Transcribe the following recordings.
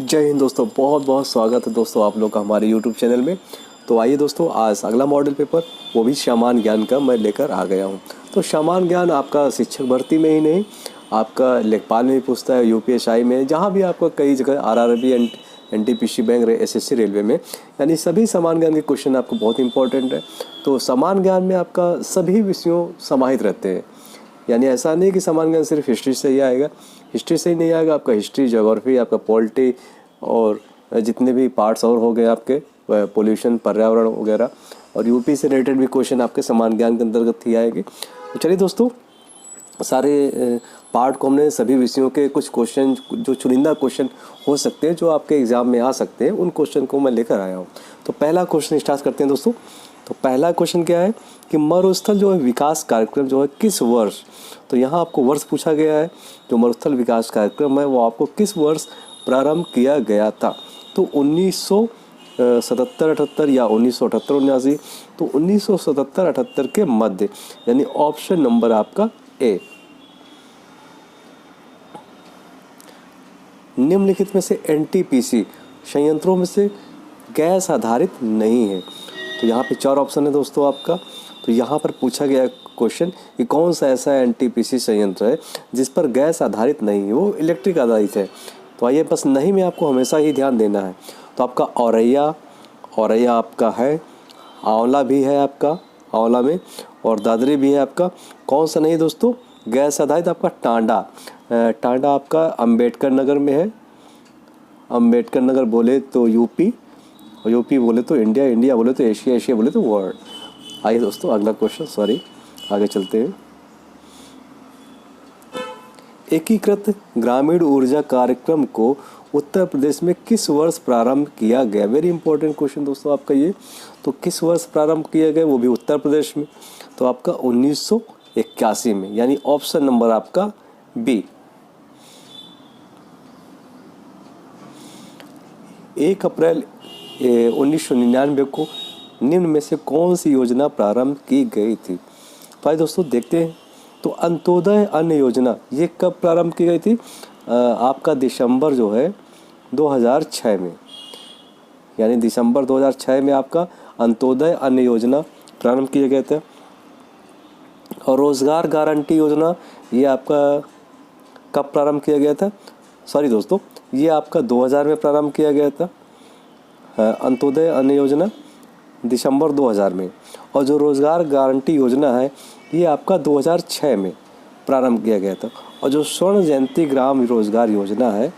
जय हिंद दोस्तों, बहुत बहुत स्वागत है दोस्तों आप लोग का हमारे यूट्यूब चैनल में। तो आइए दोस्तों, आज अगला मॉडल पेपर वो भी सामान्य ज्ञान का मैं लेकर आ गया हूँ। तो सामान्य ज्ञान आपका शिक्षक भर्ती में ही नहीं, आपका लेखपाल में भी पूछता है, यूपीएसआई में, जहाँ भी आपका कई जगह RRB, NTPC bank, SSC, railway में, यानी सभी सामान्य ज्ञान के क्वेश्चन आपको बहुत इंपॉर्टेंट है। तो सामान्य ज्ञान में आपका सभी विषयों समाहित रहते हैं। यानी ऐसा नहीं कि सामान्य ज्ञान सिर्फ हिस्ट्री से ही आएगा, हिस्ट्री से ही नहीं आएगा, आपका हिस्ट्री, ज्योग्राफी, आपका पॉलिटी और जितने भी पार्ट्स और हो गए आपके पोल्यूशन, पर्यावरण वगैरह, और यूपी से रिलेटेड भी क्वेश्चन आपके सामान्य ज्ञान के अंतर्गत ही आएंगे। तो चलिए दोस्तों, सारे पार्ट को हमने, सभी विषयों के कुछ क्वेश्चन जो चुनिंदा क्वेश्चन हो सकते हैं, जो आपके एग्जाम में आ सकते हैं, उन क्वेश्चन को मैं लेकर आया हूँ। तो पहला क्वेश्चन स्टार्ट करते हैं दोस्तों। तो पहला क्वेश्चन क्या है कि मरुस्थल जो है विकास कार्यक्रम जो है किस वर्ष, तो यहाँ आपको वर्ष पूछा गया है। जो मरुस्थल विकास कार्यक्रम है वो आपको किस वर्ष प्रारंभ किया गया था। तो 1977-78 या 1978-79, तो 1977-78 के मध्य, यानी ऑप्शन नंबर आपका ए। निम्नलिखित में से एनटीपीसी संयंत्रों में से गैस आधारित नहीं है। तो यहाँ पे 4 ऑप्शन है दोस्तों आपका। तो यहाँ पर पूछा गया क्वेश्चन कि कौन सा ऐसा एनटीपीसी संयंत्र है जिस पर गैस आधारित नहीं है, वो इलेक्ट्रिक आधारित है। तो आइए, बस नहीं में आपको हमेशा ही ध्यान देना है। तो आपका औरैया आपका है, आंवला भी है आपका, आंवला में, और दादरी भी है आपका। कौन सा नहीं दोस्तों गैस आधारित? आपका टांडा आपका अंबेडकर नगर में है। अंबेडकर नगर बोले तो यूपी, और यूपी बोले तो इंडिया, इंडिया बोले तो एशिया, एशिया बोले तो वर्ल्ड। आइए दोस्तों, अगला क्वेश्चन, आगे चलते हैं। एकीकृत ग्रामीण ऊर्जा कार्यक्रम को उत्तर प्रदेश में किस वर्ष प्रारंभ किया गया? वेरी इंपॉर्टेंट क्वेश्चन दोस्तों आपका ये। तो किस वर्ष प्रारंभ किया गया, वो भी उत्तर प्रदेश में? तो आपका 1981 में, यानी ऑप्शन नंबर आपका बी। 1 अप्रैल 1999 को निम्न में से कौन सी योजना प्रारंभ की गई थी? तो आइए दोस्तों देखते हैं। तो अंत्योदय अन्न योजना ये कब प्रारंभ की गई थी? आपका दिसंबर जो है 2006 में, यानी दिसंबर 2006 में आपका अंत्योदय अन्न योजना प्रारंभ किया गया था। और रोजगार गारंटी योजना ये आपका कब प्रारंभ किया गया था? सॉरी दोस्तों, ये आपका 2000 में प्रारंभ किया गया था, अंत्योदय अन्न योजना दिसंबर 2000 में। और जो रोज़गार गारंटी योजना है ये आपका 2006 में प्रारंभ किया गया था। और जो स्वर्ण जयंती ग्राम रोजगार योजना है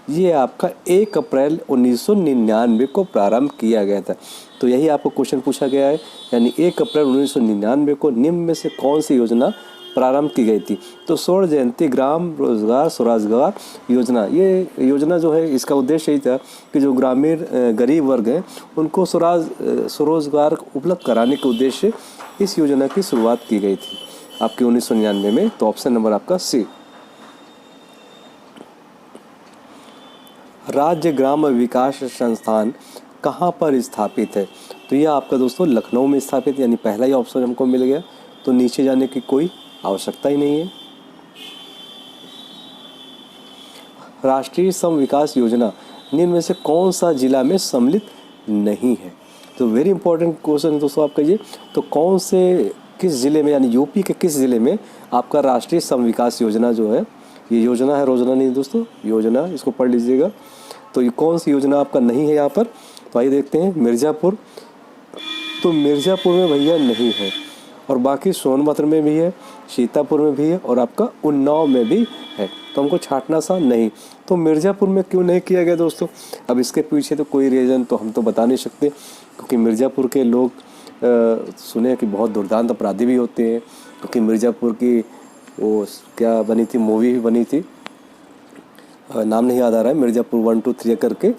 ये आपका 1 अप्रैल 1999 को प्रारंभ किया गया था। तो यही आपको क्वेश्चन पूछा गया है, यानी 1 अप्रैल 1999 को निम्न में से कौन सी योजना प्रारंभ की गई थी? तो स्वर्ण जयंती ग्राम रोजगार स्वरोजगार योजना, ये योजना जो है इसका उद्देश्य यही था कि जो ग्रामीण गरीब वर्ग हैं उनको स्वरोजगार उपलब्ध कराने के उद्देश्य इस योजना की शुरुआत की गई थी आपके 1999 में। तो ऑप्शन नंबर आपका सी। राज्य ग्राम विकास संस्थान कहाँ पर स्थापित है? तो यह आपका दोस्तों लखनऊ में स्थापित, यानी पहला ही ऑप्शन हमको मिल गया। तो नीचे जाने की कोई आवश्यकता ही नहीं है। राष्ट्रीय श्रम विकास योजना निम्न में से कौन सा जिला में सम्मिलित नहीं है? तो वेरी इंपॉर्टेंट क्वेश्चन है दोस्तों आपका ये। तो कौन से, किस ज़िले में, यानी यूपी के किस ज़िले में आपका राष्ट्रीय श्रम विकास योजना जो है, ये योजना है, रोजना नहीं दोस्तों, योजना, इसको पढ़ लीजिएगा। तो ये कौन सी योजना आपका नहीं है यहाँ पर? तो आइए देखते हैं। मिर्ज़ापुर, तो मिर्ज़ापुर में भैया नहीं है, और बाकी सोनभद्र में भी है, सीतापुर में भी है, और आपका उन्नाव में भी है। तो हमको छांटना सा नहीं। तो मिर्ज़ापुर में क्यों नहीं किया गया दोस्तों? अब इसके पीछे तो कोई रीज़न तो हम तो बता नहीं सकते, क्योंकि मिर्ज़ापुर के लोग सुने कि बहुत दुर्दांत अपराधी भी होते हैं। क्योंकि मिर्ज़ापुर की वो क्या बनी थी, मूवी भी बनी थी, नाम नहीं याद आ रहा है, मिर्ज़ापुर 1, 2, 3 करके।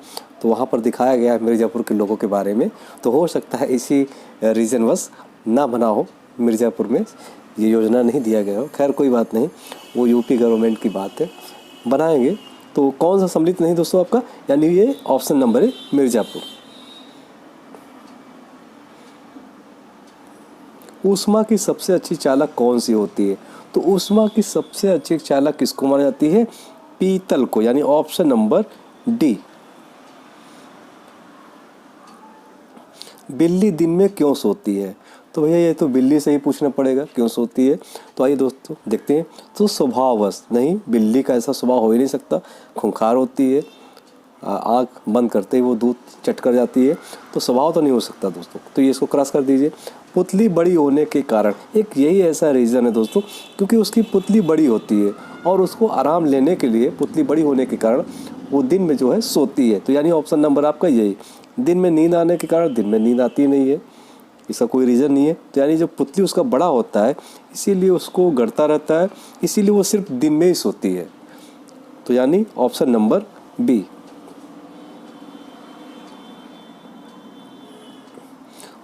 तो वहाँ पर दिखाया गया है मिर्ज़ापुर के लोगों के बारे में। तो हो सकता है इसी रीज़न बस ना बना हो, मिर्ज़ापुर में ये योजना नहीं दिया गया हो। खैर कोई बात नहीं, वो यूपी गवर्नमेंट की बात है, बनाएंगे। तो कौन सा सम्मिलित नहीं दोस्तों आपका, यानी ये ऑप्शन नंबर है मिर्ज़ापुर। ऊष्मा की सबसे अच्छी चालक कौन सी होती है? तो ऊष्मा की सबसे अच्छी चालक किसको मानी जाती है? पीतल को, यानी ऑप्शन नंबर डी, बिल्ली दिन में क्यों सोती है? तो भैया ये तो बिल्ली से ही पूछना पड़ेगा क्यों सोती है। तो आइए दोस्तों देखते हैं। तो स्वभाववश नहीं, बिल्ली का ऐसा स्वभाव हो ही नहीं सकता, खूंखार होती है, आँख बंद करते ही वो दूध चट कर जाती है, तो स्वभाव तो नहीं हो सकता दोस्तों। तो ये इसको क्रॉस कर दीजिए। पुतली बड़ी होने के कारण, एक यही ऐसा रीज़न है दोस्तों, क्योंकि उसकी पुतली बड़ी होती है और उसको आराम लेने के लिए पुतली बड़ी होने के कारण वो दिन में जो है सोती है। तो यानी ऑप्शन नंबर आपका यही, दिन में नींद आने के कारण दिन में नींद आती नहीं है, इसका कोई रीज़न नहीं है। तो यानी जो पुतली उसका बड़ा होता है इसीलिए उसको गड़ता रहता है, इसीलिए वो सिर्फ दिन में ही सोती है। तो यानी ऑप्शन नंबर बी।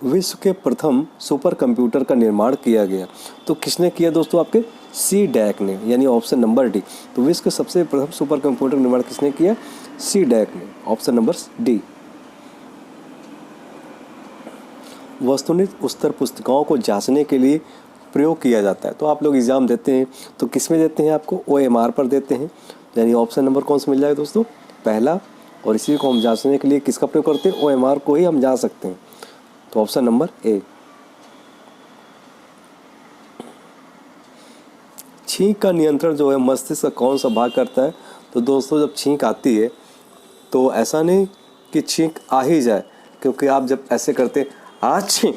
विश्व के प्रथम सुपर कंप्यूटर का निर्माण किया गया, तो किसने किया दोस्तों? आपके सी डैक ने, यानी ऑप्शन नंबर डी। तो विश्व के सबसे प्रथम सुपर कंप्यूटर का निर्माण किसने किया? सी डैक ने, ऑप्शन नंबर डी। वस्तुनिष्ठ उत्तर पुस्तिकाओं को जांचने के लिए प्रयोग किया जाता है। तो आप लोग एग्ज़ाम देते हैं तो किस में देते हैं? आपको OMR पर देते हैं, यानी ऑप्शन नंबर कौन सा मिल जाएगा दोस्तों? पहला। और इसी को हम जांचने के लिए किसका प्रयोग करते हैं? OMR को ही हम जांच सकते हैं। तो ऑप्शन नंबर ए। छींक का नियंत्रण जो है मस्तिष्क का कौन सा भाग करता है? तो दोस्तों जब छींक आती है तो ऐसा नहीं कि छींक आ ही जाए, क्योंकि आप जब ऐसे करते आज छींक,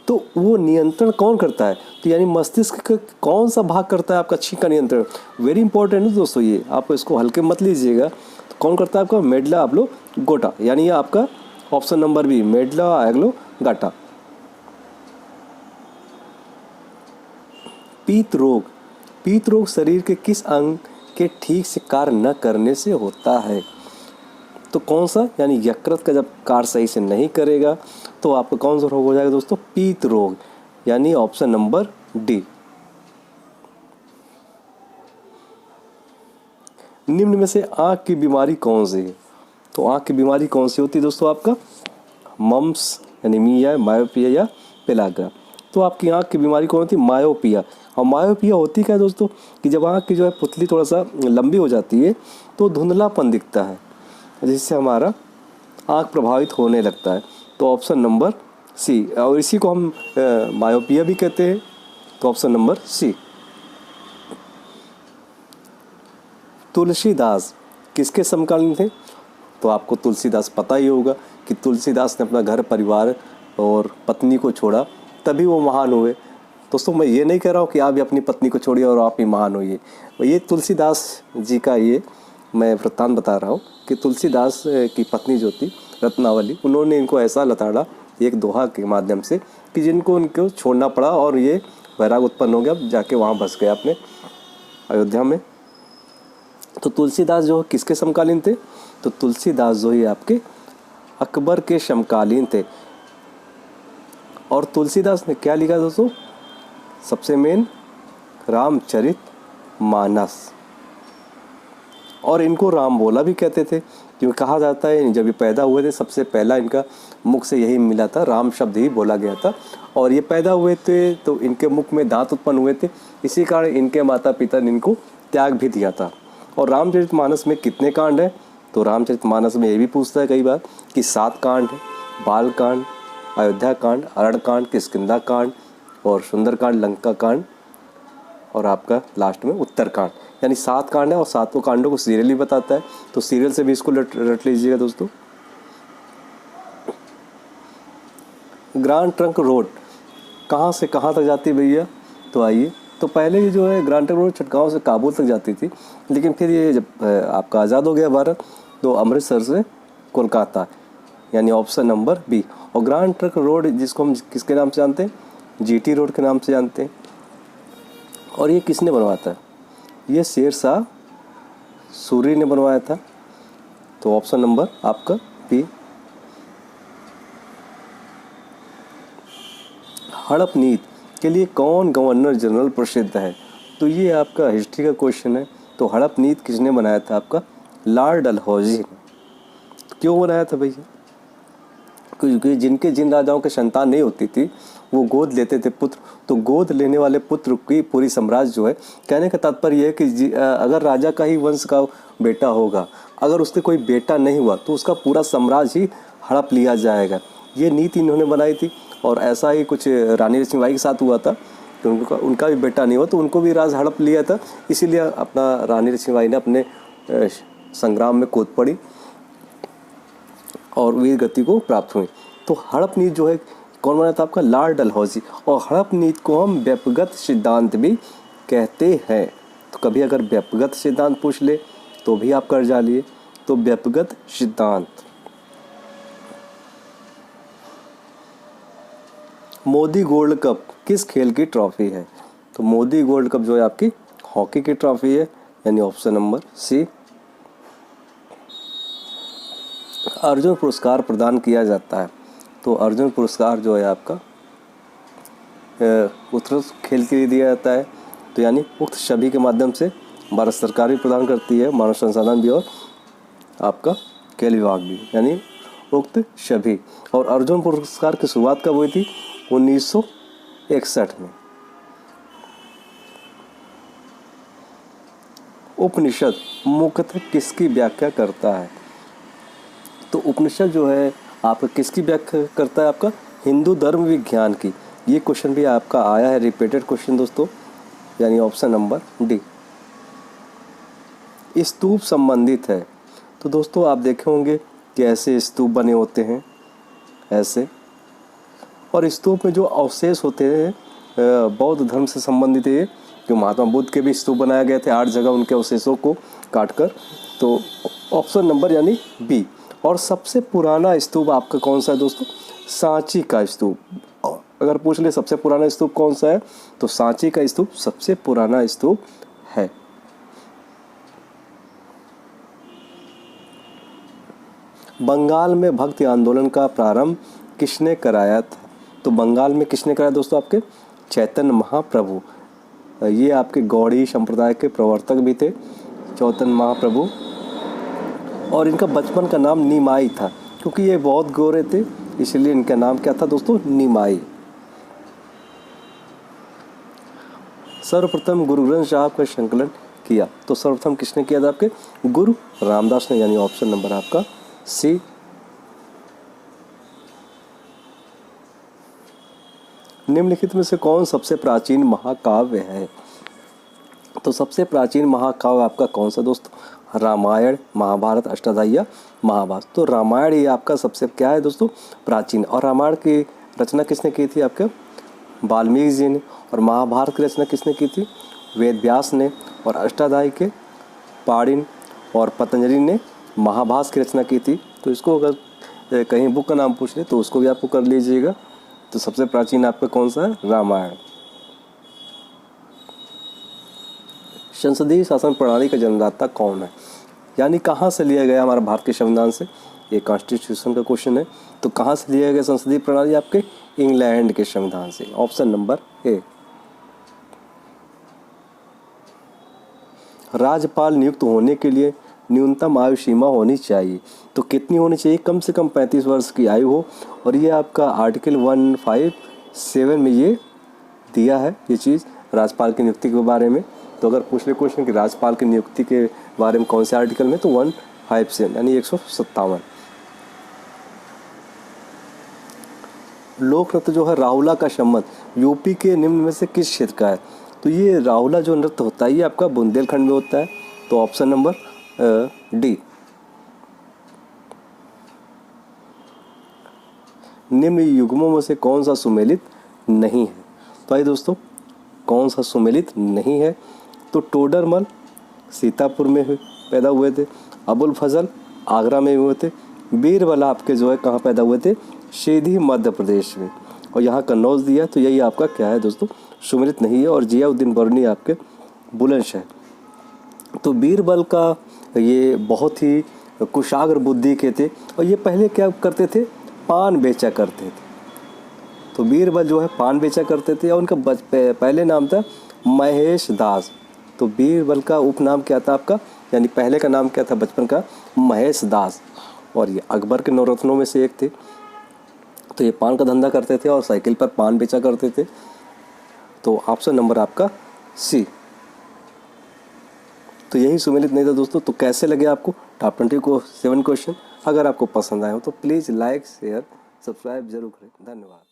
तो वो नियंत्रण कौन करता है? तो यानी मस्तिष्क का कौन सा भाग करता है आपका छींक का नियंत्रण? वेरी इंपॉर्टेंट है दोस्तों, ये आप इसको हल्के मत लीजिएगा। तो कौन करता है आपका? मेडुला ऑब्लोंगेटा, यानी ये आपका option number B, medulla oblongata. पीत रोग, पीत रोग शरीर के किस अंग के ठीक से कार्य न करने से होता है? तो कौन सा? यानी यकृत का जब कार्य सही से नहीं करेगा तो आपको कौन सा रोग हो जाएगा दोस्तों? पीत रोग, यानी ऑप्शन नंबर डी। निम्न में से आँख की बीमारी कौन सी है? तो आँख की बीमारी कौन सी होती है दोस्तों? आपका मम्स, एनीमिया, मायोपिया या पेलाग्रा। तो आपकी आँख की बीमारी कौन होती है? मायोपिया। और मायोपिया होती क्या है दोस्तों? कि जब आँख की जो है पुतली थोड़ा सा लंबी हो जाती है तो धुंधलापन दिखता है, जिससे हमारा आँख प्रभावित होने लगता है। तो ऑप्शन नंबर सी, और इसी को हम मायोपिया भी कहते हैं। तो ऑप्शन नंबर सी। तुलसीदास किसके समकालीन थे? तो आपको तुलसीदास पता ही होगा कि तुलसीदास ने अपना घर परिवार और पत्नी को छोड़ा तभी वो महान हुए। दोस्तों मैं ये नहीं कह रहा हूँ कि आप भी अपनी पत्नी को छोड़िए और आप ही महान होइए, ये तुलसीदास जी का ये मैं वृत्तांत बता रहा हूँ कि तुलसीदास की पत्नी जो थी रत्नावली, उन्होंने इनको ऐसा लताड़ा एक दोहा के माध्यम से कि जिनको उनको छोड़ना पड़ा और ये वैराग उत्पन्न हो गया, जाके वहाँ बस गए अपने अयोध्या में। तो तुलसीदास जो किसके समकालीन थे? तो तुलसीदास जो है आपके अकबर के समकालीन थे। और तुलसीदास ने क्या लिखा दोस्तों? सबसे मेन रामचरित मानस, और इनको राम बोला भी कहते थे, क्योंकि कहा जाता है जब ये पैदा हुए थे सबसे पहला इनका मुख से यही मिला था, राम शब्द ही बोला गया था। और ये पैदा हुए थे तो इनके मुख में दांत उत्पन्न हुए थे, इसी कारण इनके माता पिता ने इनको त्याग भी दिया था। और रामचरितमानस में कितने कांड हैं? तो रामचरितमानस में ये भी पूछता है कई बार कि 7 कांड है। बाल कांड, अयोध्या कांड, अरण्य कांड, किष्किंधा कांड और सुंदर कांड, लंका कांड और आपका लास्ट में उत्तर कांड, यानी 7 कांड है। और 7 कांडों को सीरियल ही बताता है, तो सीरियल से भी इसको रट लीजिएगा दोस्तों। ग्रैंड ट्रंक रोड कहाँ से कहाँ तक जाती है भैया? तो आइए, तो पहले ये जो है ग्रैंड ट्रंक रोड चटगांव से काबुल तक जाती थी, लेकिन फिर ये जब आपका आज़ाद हो गया भारत तो अमृतसर से कोलकाता, यानी ऑप्शन नंबर बी। और ग्रैंड ट्रंक रोड जिसको हम किसके नाम से जानते हैं? GT रोड के नाम से जानते हैं। और ये किसने बनवाया था? ये शेरशाह सूरी ने बनवाया था। तो ऑप्शन नंबर आपका बी। हड़प नीति के लिए कौन गवर्नर जनरल प्रसिद्ध है? तो ये आपका हिस्ट्री का क्वेश्चन है। तो हड़प नीति किसने बनाया था? आपका लॉर्ड डलहौजी ने। क्यों बनाया था भैया? क्योंकि जिन राजाओं के संतान नहीं होती थी वो गोद लेते थे पुत्र, तो गोद लेने वाले पुत्र की पूरी साम्राज्य जो है, कहने का तात्पर्य यह है कि अगर राजा का ही वंश का बेटा होगा, अगर उसके कोई बेटा नहीं हुआ तो उसका पूरा साम्राज्य ही हड़प लिया जाएगा। ये नीति इन्होंने बनाई थी। और ऐसा ही कुछ रानी लक्ष्मीबाई के साथ हुआ था कि उनका भी बेटा नहीं हुआ, तो उनको भी राज हड़प लिया था। इसीलिए अपना रानी लक्ष्मीबाई ने अपने संग्राम में कूद पड़ी और वीर गति को प्राप्त हुई। तो हड़प नीति जो है कौन बनाया था? आपका लॉर्ड डलहौजी। और हड़प नीति को हम व्यक्तिगत सिद्धांत भी कहते हैं। तो कभी अगर व्यक्तिगत सिद्धांत पूछ ले तो भी आप कर जाइए। तो व्यक्तिगत सिद्धांत। मोदी गोल्ड कप किस खेल की ट्रॉफी है? तो मोदी गोल्ड कप जो है आपकी हॉकी की ट्रॉफी है, यानी ऑप्शन नंबर सी। अर्जुन पुरस्कार प्रदान किया जाता है। तो अर्जुन पुरस्कार जो है आपका उत्कृष्ट खेल के लिए दिया जाता है। तो यानी उक्त सभी के माध्यम से भारत सरकार भी प्रदान करती है, मानव संसाधन भी और आपका खेल विभाग भी, यानी उक्त सभी। और अर्जुन पुरस्कार की शुरुआत कब हुई थी? 1961 में। उपनिषद मुख्यतः किसकी व्याख्या करता है? तो उपनिषद जो है आपका किसकी व्याख्या करता है? आपका हिंदू धर्म विज्ञान की। ये क्वेश्चन भी आपका आया है, रिपीटेड क्वेश्चन दोस्तों, यानी ऑप्शन नंबर डी। स्तूप संबंधित है। तो दोस्तों आप देखे होंगे कि ऐसे स्तूप बने होते हैं ऐसे, और स्तूप में जो अवशेष होते हैं बौद्ध धर्म से संबंधित है। जो महात्मा बुद्ध के भी स्तूप बनाए गए थे 8 जगह उनके अवशेषों को काटकर। तो ऑप्शन नंबर यानी बी। और सबसे पुराना स्तूप आपका कौन सा है दोस्तों? सांची का स्तूप। अगर पूछ ले सबसे पुराना स्तूप कौन सा है, तो सांची का स्तूप सबसे पुराना स्तूप है। बंगाल में भक्ति आंदोलन का प्रारंभ किसने कराया था? तो बंगाल में किसने कराया दोस्तों? आपके चैतन्य महाप्रभु। ये आपके गौड़ी संप्रदाय के प्रवर्तक भी थे, चैतन्य महाप्रभु। और इनका बचपन का नाम निमाई था, क्योंकि ये बहुत गोरे थे, इसलिए इनका नाम क्या था दोस्तों? निमाई। सर्वप्रथम गुरु ग्रंथ साहब का संकलन किया। तो सर्वप्रथम किसने किया था? आपके गुरु रामदास ने, यानी ऑप्शन नंबर आपका सी। निम्नलिखित में से कौन सबसे प्राचीन महाकाव्य है? तो सबसे प्राचीन महाकाव्य आपका कौन सा दोस्तों? रामायण, महाभारत, अष्टाध्यायी या महाभारत। तो रामायण ये आपका सबसे क्या है दोस्तों? प्राचीन। और रामायण की रचना किसने की थी? आपके वाल्मीकि जी ने। और महाभारत की रचना किसने की थी? वेद व्यास ने। और अष्टाध्यायी के पाणिनि और पतंजलि ने महाभारत की रचना की थी। तो इसको अगर कहीं बुक का नाम पूछ ले तो उसको भी आपको कर लीजिएगा। तो सबसे प्राचीन आपका कौन सा है? रामायण। संसदीय शासन प्रणाली का जन्मदाता कौन है? यानी कहाँ से लिया गया हमारा भारत के संविधान से? ये कॉन्स्टिट्यूशन का क्वेश्चन है। तो कहाँ से लिया गया संसदीय प्रणाली? आपके इंग्लैंड के संविधान से, ऑप्शन नंबर ए। राज्यपाल नियुक्त होने के लिए न्यूनतम आयु सीमा होनी चाहिए। तो कितनी होनी चाहिए? कम से कम 35 वर्ष की आयु हो। और ये आपका आर्टिकल 157 में ये दिया है ये चीज़ राज्यपाल की नियुक्ति के बारे में। तो अगर पूछ ले क्वेश्चन कि राज्यपाल की नियुक्ति के बारे में कौन से आर्टिकल में, तो 157 यानी 157। लोक नृत्य जो है राहुला का संबंध यूपी के निम्न में से किस क्षेत्र का है? तो ये राहुला जो नृत्य होता है ये आपका बुंदेलखंड में होता है। तो ऑप्शन नंबर डी। निम्न युग्मों में से कौन सा सुमेलित नहीं है? तो आइए दोस्तों, कौन सा सुमेलित नहीं है? तो टोडरमल सीतापुर में पैदा हुए थे। अबुल फजल आगरा में हुए थे। बीरबल आपके जो है कहाँ पैदा हुए थे? सीधी मध्य प्रदेश में। और यहाँ कन्नौज दिया। तो यही आपका क्या है दोस्तों? सुमेलित नहीं है। और जियाउद्दीन बर्नी आपके बुलंदशहर। तो बीरबल का ये बहुत ही कुशाग्र बुद्धि के थे। और ये पहले क्या करते थे? पान बेचा करते थे। तो बीरबल जो है पान बेचा करते थे। और उनका पहले नाम था महेश दास। तो बीरबल का उपनाम क्या था आपका? यानी पहले का नाम क्या था बचपन का? महेश दास। और ये अकबर के नौरत्नों में से एक थे। तो ये पान का धंधा करते थे और साइकिल पर पान बेचा करते थे। तो ऑप्शन नंबर आपका सी। तो यही सुमेलित नहीं था दोस्तों। तो कैसे लगे आपको टॉप 27 क्वेश्चन? अगर आपको पसंद आए हो तो प्लीज़ लाइक, शेयर, सब्सक्राइब जरूर करें। धन्यवाद।